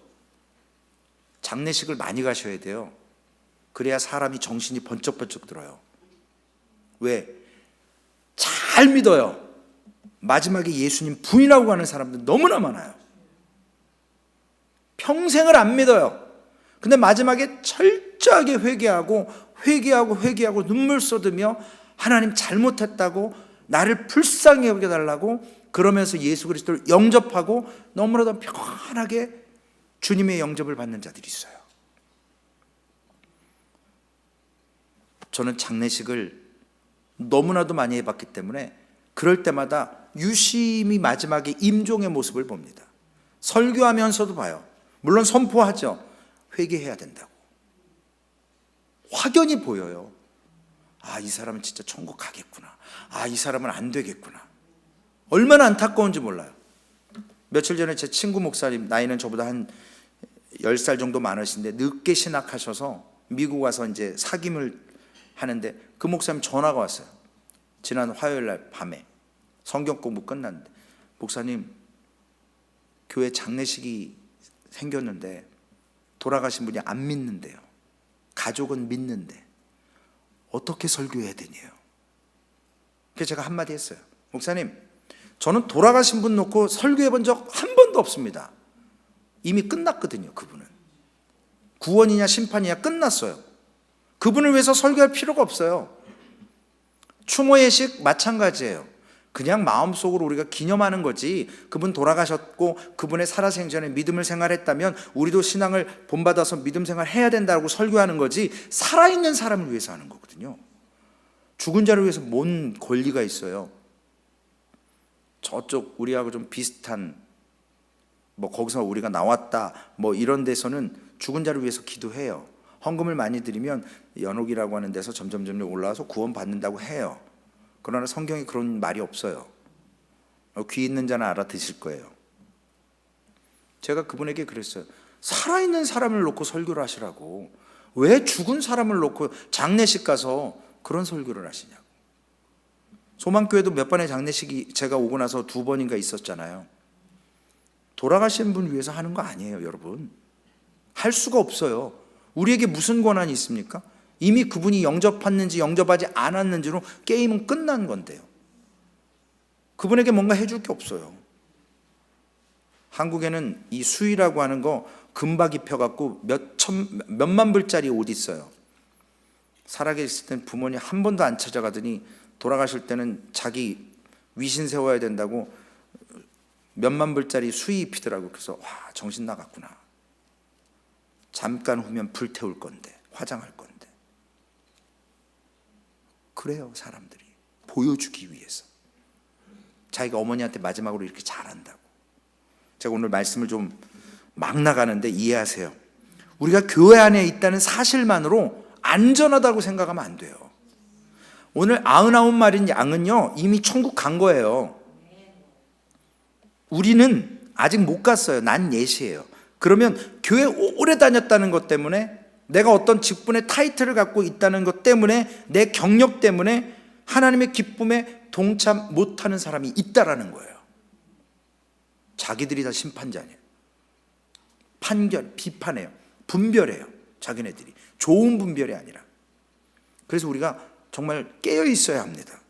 장례식을 많이 가셔야 돼요. 그래야 사람이 정신이 번쩍번쩍 들어요. 왜? 잘 믿어요. 마지막에 예수님 부인하고 가는 사람들 너무나 많아요. 평생을 안 믿어요. 근데 마지막에 철저하게 회개하고 눈물 쏟으며 하나님 잘못했다고, 나를 불쌍히 여겨달라고 그러면서 예수 그리스도를 영접하고 너무나도 평안하게 주님의 영접을 받는 자들이 있어요. 저는 장례식을 너무나도 많이 해봤기 때문에 그럴 때마다 유심히 마지막에 임종의 모습을 봅니다. 설교하면서도 봐요. 물론 선포하죠. 회개해야 된다고. 확연히 보여요. 아, 이 사람은 진짜 천국 가겠구나. 아, 이 사람은 안 되겠구나. 얼마나 안타까운지 몰라요. 며칠 전에 제 친구 목사님, 나이는 저보다 한 10살 정도 많으신데 늦게 신학하셔서 미국 와서 이제 사김을 하는데 그 목사님 전화가 왔어요. 지난 화요일 날 밤에 성경 공부 끝났는데, 목사님, 교회 장례식이 생겼는데 돌아가신 분이 안 믿는데요. 가족은 믿는데 어떻게 설교해야 되냐요. 그래서 제가 한마디 했어요. 목사님, 저는 돌아가신 분 놓고 설교해 본 적 한 번도 없습니다. 이미 끝났거든요. 그분은 구원이냐 심판이냐 끝났어요. 그분을 위해서 설교할 필요가 없어요. 추모 예식 마찬가지예요. 그냥 마음속으로 우리가 기념하는 거지, 그분 돌아가셨고 그분의 살아생전에 믿음을 생활했다면 우리도 신앙을 본받아서 믿음 생활 해야 된다고 설교하는 거지, 살아있는 사람을 위해서 하는 거거든요. 죽은 자를 위해서 뭔 권리가 있어요. 저쪽 우리하고 좀 비슷한 거기서 우리가 나왔다 이런 데서는 죽은 자를 위해서 기도해요. 헌금을 많이 드리면 연옥이라고 하는 데서 점점 올라와서 구원 받는다고 해요. 그러나 성경에 그런 말이 없어요. 귀 있는 자는 알아듣을 거예요. 제가 그분에게 그랬어요. 살아있는 사람을 놓고 설교를 하시라고. 왜 죽은 사람을 놓고 장례식 가서 그런 설교를 하시냐고. 소망교회도 몇 번의 장례식이 제가 오고 나서 2번인가 있었잖아요. 돌아가신 분 위해서 하는 거 아니에요, 여러분. 할 수가 없어요. 우리에게 무슨 권한이 있습니까? 이미 그분이 영접했는지 영접하지 않았는지로 게임은 끝난 건데요. 그분에게 뭔가 해줄 게 없어요. 한국에는 이 수의라고 하는 거 금박 입혀갖고 몇만 불짜리 옷 있어요. 살아계실 때는 부모님 한 번도 안 찾아가더니 돌아가실 때는 자기 위신 세워야 된다고 몇만 불짜리 수의 입히더라고. 그래서 와, 정신 나갔구나. 잠깐 후면 불태울 건데, 화장할 건데. 그래요, 사람들이. 보여주기 위해서. 자기가 어머니한테 마지막으로 이렇게 잘한다고. 제가 오늘 말씀을 좀 막 나가는데 이해하세요. 우리가 교회 안에 있다는 사실만으로 안전하다고 생각하면 안 돼요. 오늘 99마리인 양은요, 이미 천국 간 거예요. 우리는 아직 못 갔어요. 난 예시예요. 그러면 교회 오래 다녔다는 것 때문에, 내가 어떤 직분의 타이틀을 갖고 있다는 것 때문에, 내 경력 때문에 하나님의 기쁨에 동참 못하는 사람이 있다라는 거예요. 자기들이 다 심판자니에요. 판결, 비판해요. 분별해요. 자기네들이. 좋은 분별이 아니라. 그래서 우리가 정말 깨어 있어야 합니다.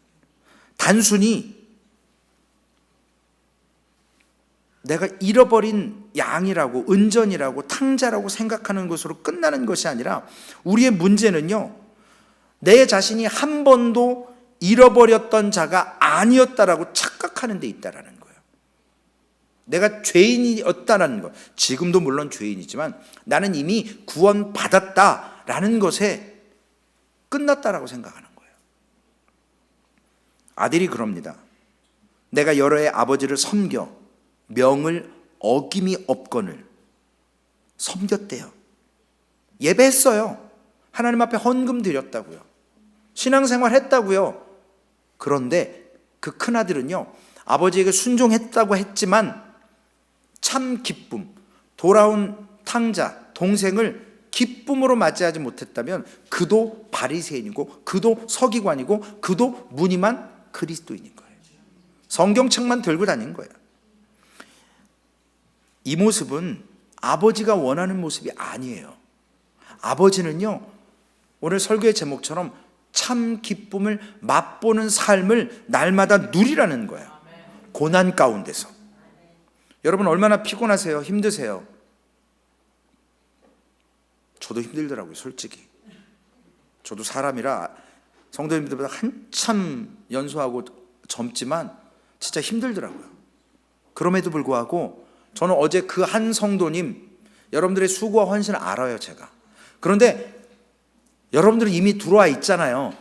단순히 내가 잃어버린 양이라고, 은전이라고, 탕자라고 생각하는 것으로 끝나는 것이 아니라, 우리의 문제는요, 내 자신이 한 번도 잃어버렸던 자가 아니었다라고 착각하는 데 있다라는 거예요. 내가 죄인이었다라는 것, 지금도 물론 죄인이지만 나는 이미 구원받았다라는 것에 끝났다라고 생각하는 거예요. 아들이 그럽니다. 내가 여러 해 아버지를 섬겨 명을 어김이 없거늘. 섬겼대요. 예배했어요. 하나님 앞에 헌금 드렸다고요. 신앙생활 했다고요. 그런데 그 큰아들은요, 아버지에게 순종했다고 했지만 참 기쁨, 돌아온 탕자, 동생을 기쁨으로 맞이하지 못했다면 그도 바리새인이고, 그도 서기관이고, 그도 무늬만 그리스도인인 거예요. 성경책만 들고 다닌 거예요. 이 모습은 아버지가 원하는 모습이 아니에요. 아버지는요, 오늘 설교의 제목처럼 참 기쁨을 맛보는 삶을 날마다 누리라는 거예요. 고난 가운데서. 여러분 얼마나 피곤하세요? 힘드세요? 저도 힘들더라고요, 솔직히. 저도 사람이라 성도님들보다 한참 연소하고 젊지만 진짜 힘들더라고요. 그럼에도 불구하고 저는 어제 그 한 성도님, 여러분들의 수고와 헌신을 알아요, 제가. 그런데 여러분들은 이미 들어와 있잖아요.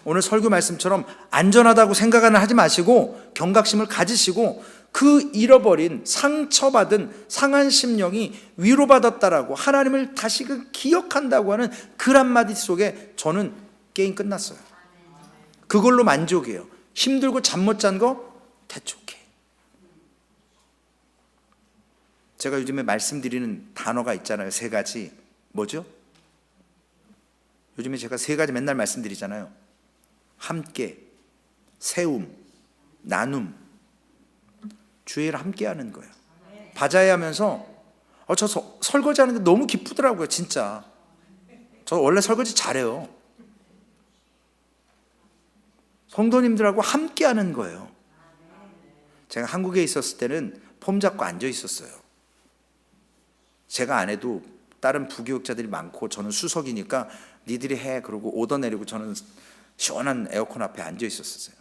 오늘 설교 말씀처럼 안전하다고 생각은 하지 마시고 경각심을 가지시고, 그 잃어버린 상처받은 상한 심령이 위로받았다라고 하나님을 다시금 기억한다고 하는 글 한마디 속에 저는 게임 끝났어요. 그걸로 만족이에요. 힘들고 잠 못 잔 거 대충해. 제가 요즘에 말씀드리는 단어가 있잖아요. 3가지. 뭐죠? 요즘에 제가 3가지 맨날 말씀드리잖아요. 함께, 세움, 나눔. 주의를 함께 하는 거예요. 바자회 하면서 저 설거지 하는데 너무 기쁘더라고요, 진짜. 저 원래 설거지 잘해요. 성도님들하고 함께 하는 거예요. 제가 한국에 있었을 때는 폼 잡고 앉아 있었어요. 제가 안 해도 다른 부교육자들이 많고 저는 수석이니까 니들이 해 그러고 오더 내리고 저는 시원한 에어컨 앞에 앉아 있었어요.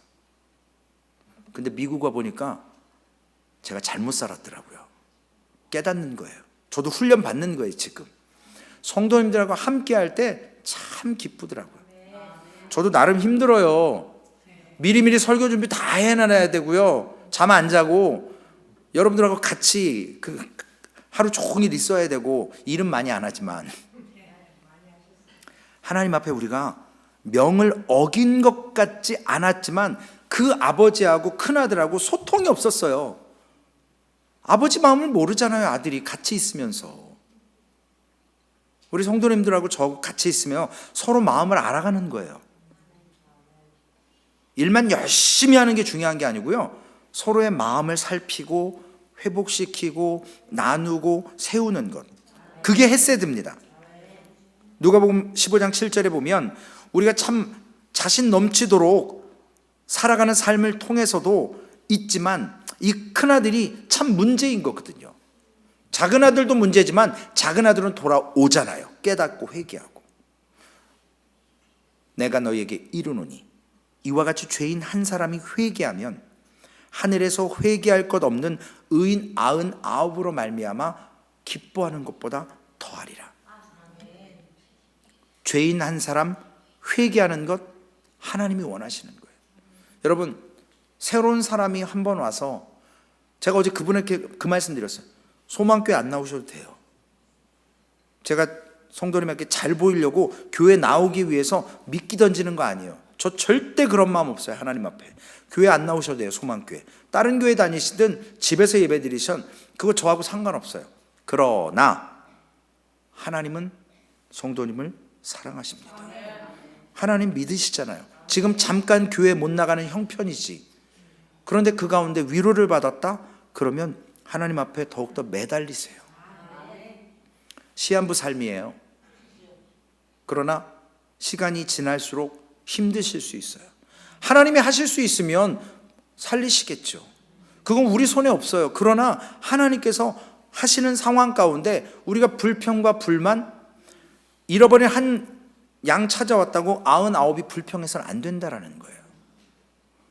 근데 미국 와 보니까 제가 잘못 살았더라고요. 깨닫는 거예요. 저도 훈련 받는 거예요, 지금. 성도님들하고 함께 할 때 참 기쁘더라고요. 저도 나름 힘들어요. 미리미리 설교 준비 다 해놔야 되고요. 잠 안 자고 여러분들하고 같이 하루 종일 있어야 되고, 일은 많이 안 하지만 하나님 앞에 우리가 명을 어긴 것 같지 않았지만 그 아버지하고 큰아들하고 소통이 없었어요. 아버지 마음을 모르잖아요, 아들이 같이 있으면서. 우리 성도님들하고 저 같이 있으면 서로 마음을 알아가는 거예요. 일만 열심히 하는 게 중요한 게 아니고요, 서로의 마음을 살피고 회복시키고 나누고 세우는 것, 그게 헤세드입니다. 누가복음 15장 7절에 보면 우리가 참 자신 넘치도록 살아가는 삶을 통해서도 있지만 이 큰아들이 참 문제인 거거든요. 작은 아들도 문제지만 작은 아들은 돌아오잖아요. 깨닫고 회개하고. 내가 너희에게 이르노니 이와 같이 죄인 한 사람이 회개하면 하늘에서 회개할 것 없는 의인 99으로 말미암아 기뻐하는 것보다 더하리라. 죄인 한 사람 회개하는 것 하나님이 원하시는 거예요. 여러분, 새로운 사람이 한 번 와서, 제가 어제 그분에게 그 말씀 드렸어요. 소망교회 안 나오셔도 돼요. 제가 성도님에게 잘 보이려고 교회 나오기 위해서 미끼 던지는 거 아니에요. 저 절대 그런 마음 없어요. 하나님 앞에 교회 안 나오셔도 돼요. 소망교회 다른 교회 다니시든 집에서 예배 드리션 그거 저하고 상관없어요. 그러나 하나님은 성도님을 사랑하십니다. 하나님 믿으시잖아요. 지금 잠깐 교회 못 나가는 형편이지. 그런데 그 가운데 위로를 받았다? 그러면 하나님 앞에 더욱더 매달리세요. 시한부 삶이에요. 그러나 시간이 지날수록 힘드실 수 있어요. 하나님이 하실 수 있으면 살리시겠죠. 그건 우리 손에 없어요. 그러나 하나님께서 하시는 상황 가운데 우리가 불평과 불만, 잃어버린 한 양 찾아왔다고 99이 불평해서는 안 된다라는 거예요.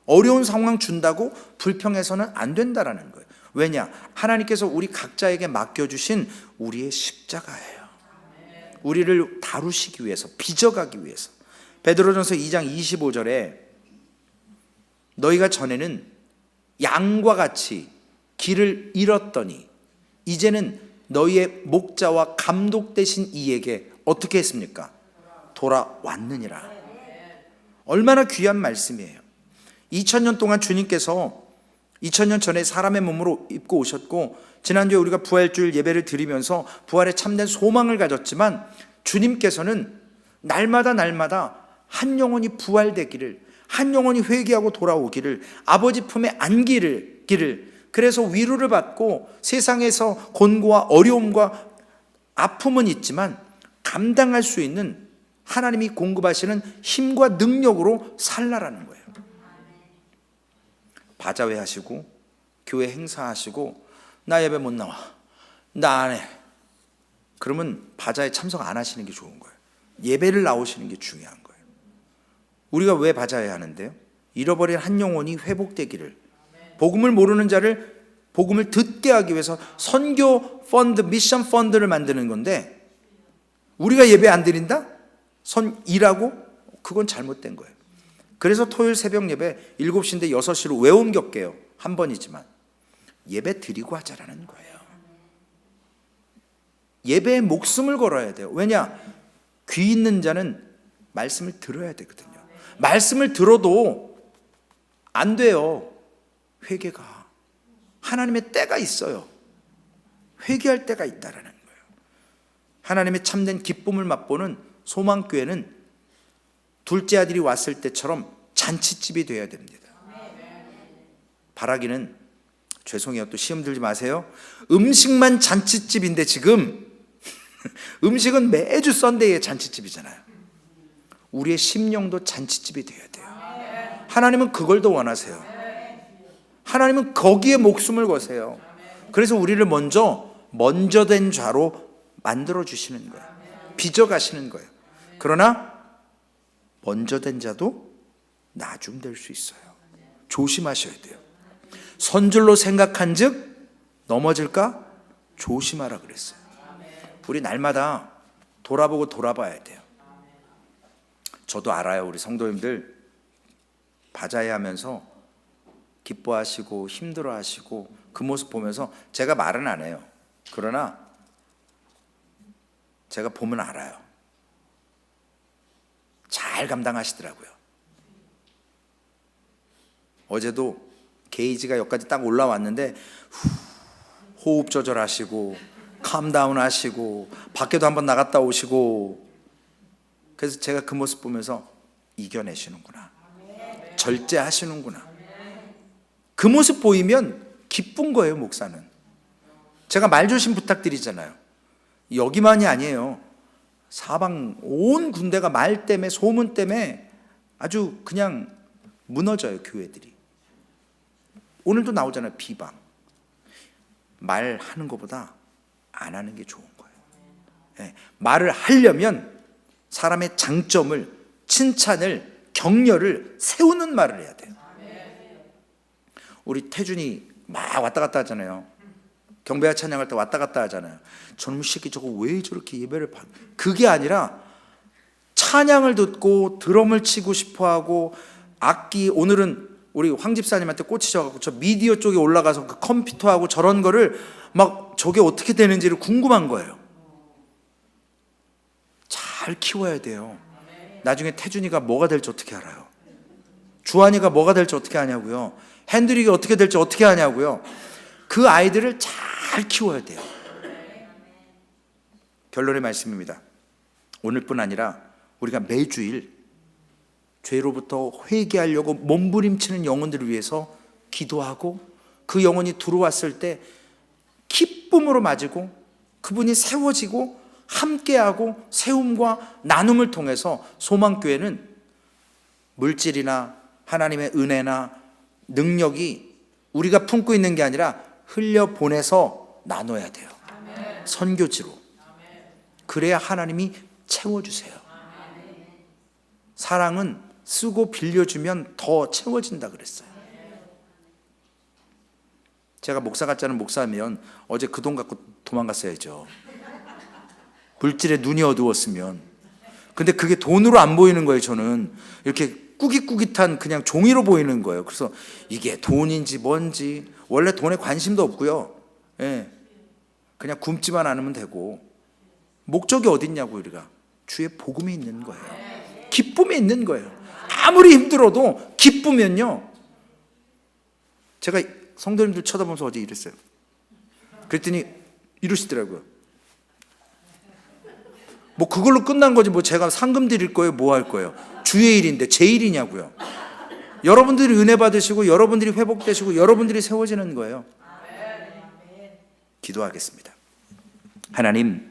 어려운 상황 준다고 불평해서는 안 된다라는 거예요. 왜냐? 하나님께서 우리 각자에게 맡겨주신 우리의 십자가예요. 우리를 다루시기 위해서, 빚어가기 위해서. 베드로전서 2장 25절에 너희가 전에는 양과 같이 길을 잃었더니 이제는 너희의 목자와 감독 되신 이에게 어떻게 했습니까? 돌아왔느니라. 얼마나 귀한 말씀이에요. 2000년 동안 주님께서 2000년 전에 사람의 몸으로 입고 오셨고, 지난주에 우리가 부활주일 예배를 드리면서 부활에 참된 소망을 가졌지만, 주님께서는 날마다 한 영혼이 부활되기를, 한 영혼이 회개하고 돌아오기를, 아버지 품에 안기를, 그래서 위로를 받고 세상에서 곤고와 어려움과 아픔은 있지만 감당할 수 있는 하나님이 공급하시는 힘과 능력으로 살라라는 거예요. 바자회 하시고 교회 행사하시고 나 예배 못 나와, 나 안 해, 그러면 바자회 참석 안 하시는 게 좋은 거예요. 예배를 나오시는 게 중요한 거예요. 우리가 왜 바자회 하는데요? 잃어버린 한 영혼이 회복되기를, 복음을 모르는 자를 복음을 듣게 하기 위해서 선교 펀드, 미션 펀드를 만드는 건데, 우리가 예배 안 드린다? 일하고? 그건 잘못된 거예요. 그래서 토요일 새벽 예배 7시인데 6시로 왜 옮겼게요? 한 번이지만 예배 드리고 하자라는 거예요. 예배에 목숨을 걸어야 돼요. 왜냐? 귀 있는 자는 말씀을 들어야 되거든요. 말씀을 들어도 안 돼요. 회개가, 하나님의 때가 있어요. 회개할 때가 있다라는 거예요. 하나님의 참된 기쁨을 맛보는 소망교회는 둘째 아들이 왔을 때처럼 잔치집이 되어야 됩니다. 바라기는, 죄송해요, 또 시험 들지 마세요. 음식만 잔치집인데 지금 음식은 매주 썬데이에 잔치집이잖아요. 우리의 심령도 잔치집이 되어야 돼요. 하나님은 그걸 더 원하세요. 하나님은 거기에 목숨을 거세요. 그래서 우리를 먼저 된 자로 만들어 주시는 거예요. 빚어 가시는 거예요. 그러나 먼저 된 자도 나중 될 수 있어요. 조심하셔야 돼요. 선줄로 생각한즉 넘어질까 조심하라 그랬어요. 우리 날마다 돌아보고 돌아봐야 돼요. 저도 알아요. 우리 성도님들 바자회 하면서 기뻐하시고 힘들어하시고 그 모습 보면서 제가 말은 안 해요. 그러나 제가 보면 알아요. 잘 감당하시더라고요. 어제도 게이지가 여기까지 딱 올라왔는데 호흡 조절하시고 캄다운 하시고 밖에도 한번 나갔다 오시고, 그래서 제가 그 모습 보면서 이겨내시는구나, 절제하시는구나, 그 모습 보이면 기쁜 거예요. 목사는 제가 말조심 부탁드리잖아요. 여기만이 아니에요. 사방 온 군대가 말 때문에, 소문 때문에 아주 그냥 무너져요. 교회들이 오늘도 나오잖아요. 비방. 말하는 것보다 안 하는 게 좋은 거예요. 네. 말을 하려면 사람의 장점을, 칭찬을, 격려를 세우는 말을 해야 돼요. 우리 태준이 막 왔다 갔다 하잖아요. 경배와 찬양할 때 왔다 갔다 하잖아요. 저놈 새끼 저거 왜 저렇게 예배를 받... 그게 아니라 찬양을 듣고 드럼을 치고 싶어하고 악기, 오늘은 우리 황 집사님한테 꽂히셔가지고 저 미디어 쪽에 올라가서 그 컴퓨터하고 저런 거를 막 저게 어떻게 되는지를 궁금한 거예요. 잘 키워야 돼요. 나중에 태준이가 뭐가 될지 어떻게 알아요? 주한이가 뭐가 될지 어떻게 아냐고요? 핸드릭이 어떻게 될지 어떻게 아냐고요? 그 아이들을 잘 키워야 돼요. 결론의 말씀입니다. 오늘뿐 아니라 우리가 매주일 죄로부터 회개하려고 몸부림치는 영혼들을 위해서 기도하고 그 영혼이 들어왔을 때 기쁨으로 맞이고 그분이 세워지고 함께하고 세움과 나눔을 통해서 소망교회는 물질이나 하나님의 은혜나 능력이 우리가 품고 있는 게 아니라 흘려보내서 나눠야 돼요. 선교지로. 그래야 하나님이 채워주세요. 사랑은 쓰고 빌려주면 더 채워진다 그랬어요. 제가 목사 같지 않은 목사면 어제 그 돈 갖고 도망갔어야죠. 물질에 눈이 어두웠으면. 근데 그게 돈으로 안 보이는 거예요. 저는 이렇게 꾸깃꾸깃한 그냥 종이로 보이는 거예요. 그래서 이게 돈인지 뭔지 원래 돈에 관심도 없고요. 예. 그냥 굶지만 않으면 되고. 목적이 어딨냐고. 우리가 주의 복음이 있는 거예요. 기쁨이 있는 거예요. 아무리 힘들어도 기쁘면요. 제가 성도님들 쳐다보면서 어제 이랬어요. 그랬더니 이러시더라고요. 뭐 그걸로 끝난 거지 뭐 제가 상금 드릴 거예요? 뭐 할 거예요? 주의 일인데 제 일이냐고요. 여러분들이 은혜 받으시고 여러분들이 회복되시고 여러분들이 세워지는 거예요. 기도하겠습니다. 하나님,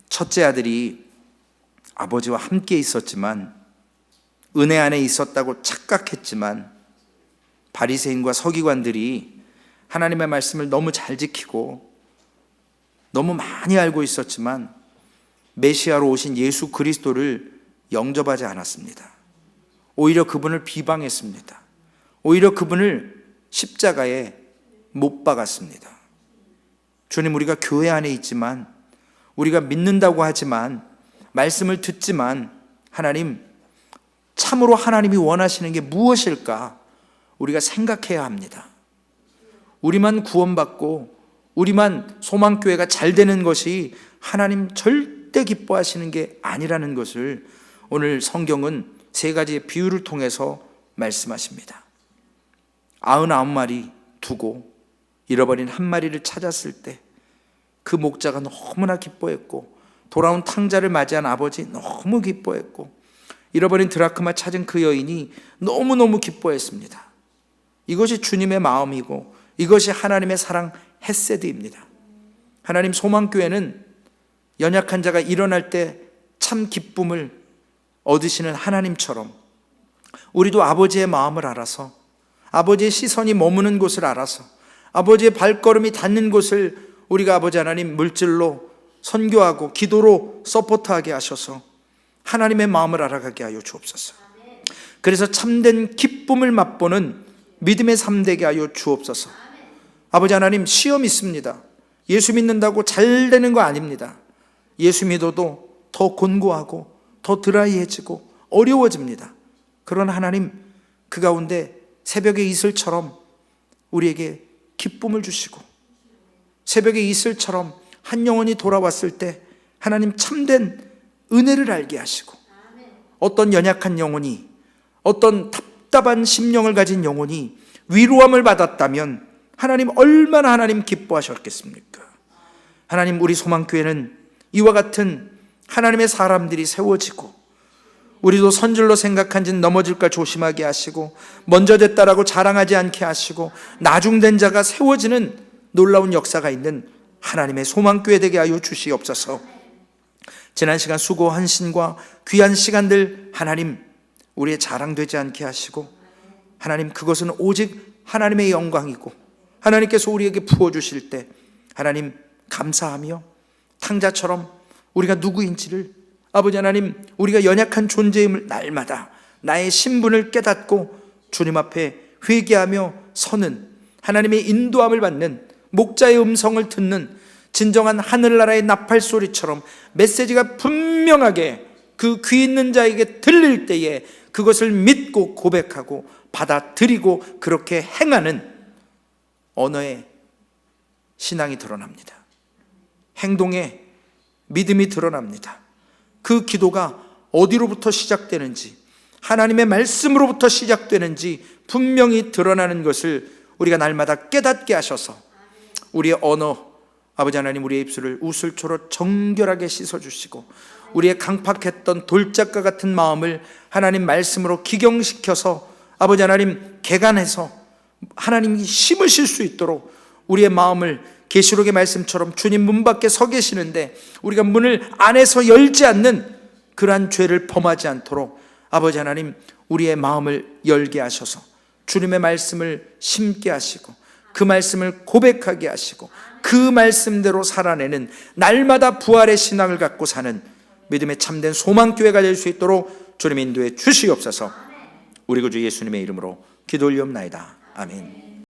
첫째 아들이 아버지와 함께 있었지만 은혜 안에 있었다고 착각했지만 바리새인과 서기관들이 하나님의 말씀을 너무 잘 지키고 너무 많이 알고 있었지만 메시아로 오신 예수 그리스도를 영접하지 않았습니다. 오히려 그분을 비방했습니다. 오히려 그분을 십자가에 못 박았습니다. 주님, 우리가 교회 안에 있지만 우리가 믿는다고 하지만 말씀을 듣지만 하나님, 참으로 하나님이 원하시는 게 무엇일까 우리가 생각해야 합니다. 우리만 구원받고 우리만 소망교회가 잘 되는 것이 하나님 절대 기뻐하시는 게 아니라는 것을 오늘 성경은 세 가지의 비유를 통해서 말씀하십니다. 99마리 두고 잃어버린 한 마리를 찾았을 때 그 목자가 너무나 기뻐했고 돌아온 탕자를 맞이한 아버지 너무 기뻐했고 잃어버린 드라크마 찾은 그 여인이 너무너무 기뻐했습니다. 이것이 주님의 마음이고 이것이 하나님의 사랑 헤세드입니다. 하나님, 소망교회는 연약한 자가 일어날 때 참 기쁨을 얻으시는 하나님처럼 우리도 아버지의 마음을 알아서 아버지의 시선이 머무는 곳을 알아서 아버지의 발걸음이 닿는 곳을 우리가 아버지 하나님 물질로 선교하고 기도로 서포트하게 하셔서 하나님의 마음을 알아가게 하여 주옵소서. 그래서 참된 기쁨을 맛보는 믿음의 삶 되게 하여 주옵소서. 아버지 하나님, 시험 있습니다. 예수 믿는다고 잘 되는 거 아닙니다. 예수 믿어도 더 곤고하고 더 드라이해지고 어려워집니다. 그러나 하나님, 그 가운데 새벽의 이슬처럼 우리에게 기쁨을 주시고 새벽의 이슬처럼 한 영혼이 돌아왔을 때 하나님 참된 은혜를 알게 하시고 어떤 연약한 영혼이 어떤 답답한 심령을 가진 영혼이 위로함을 받았다면 하나님 얼마나 하나님 기뻐하셨겠습니까? 하나님, 우리 소망교회는 이와 같은 하나님의 사람들이 세워지고 우리도 선줄로 생각한 지 넘어질까 조심하게 하시고 먼저 됐다라고 자랑하지 않게 하시고 나중된 자가 세워지는 놀라운 역사가 있는 하나님의 소망교회 되게 하여 주시옵소서. 지난 시간 수고 헌신과 귀한 시간들 하나님 우리의 자랑되지 않게 하시고 하나님, 그것은 오직 하나님의 영광이고 하나님께서 우리에게 부어주실 때 하나님 감사하며 탕자처럼 우리가 누구인지를 아버지 하나님, 우리가 연약한 존재임을 날마다 나의 신분을 깨닫고 주님 앞에 회개하며 서는, 하나님의 인도함을 받는, 목자의 음성을 듣는 진정한 하늘나라의 나팔 소리처럼 메시지가 분명하게 그 귀 있는 자에게 들릴 때에 그것을 믿고 고백하고 받아들이고 그렇게 행하는 언어의 신앙이 드러납니다. 행동에 믿음이 드러납니다. 그 기도가 어디로부터 시작되는지, 하나님의 말씀으로부터 시작되는지 분명히 드러나는 것을 우리가 날마다 깨닫게 하셔서 우리의 언어, 아버지 하나님, 우리의 입술을 우슬초로 정결하게 씻어주시고 우리의 강팍했던 돌짝과 같은 마음을 하나님 말씀으로 기경시켜서 아버지 하나님 개간해서 하나님이 심으실 수 있도록 우리의 마음을 계시록의 말씀처럼 주님 문 밖에 서 계시는데 우리가 문을 안에서 열지 않는 그러한 죄를 범하지 않도록 아버지 하나님 우리의 마음을 열게 하셔서 주님의 말씀을 심게 하시고 그 말씀을 고백하게 하시고 그 말씀대로 살아내는 날마다 부활의 신앙을 갖고 사는 믿음의 참된 소망교회가 될 수 있도록 주님 인도해 주시옵소서. 우리 구주 예수님의 이름으로 기도 올리옵나이다. 아멘.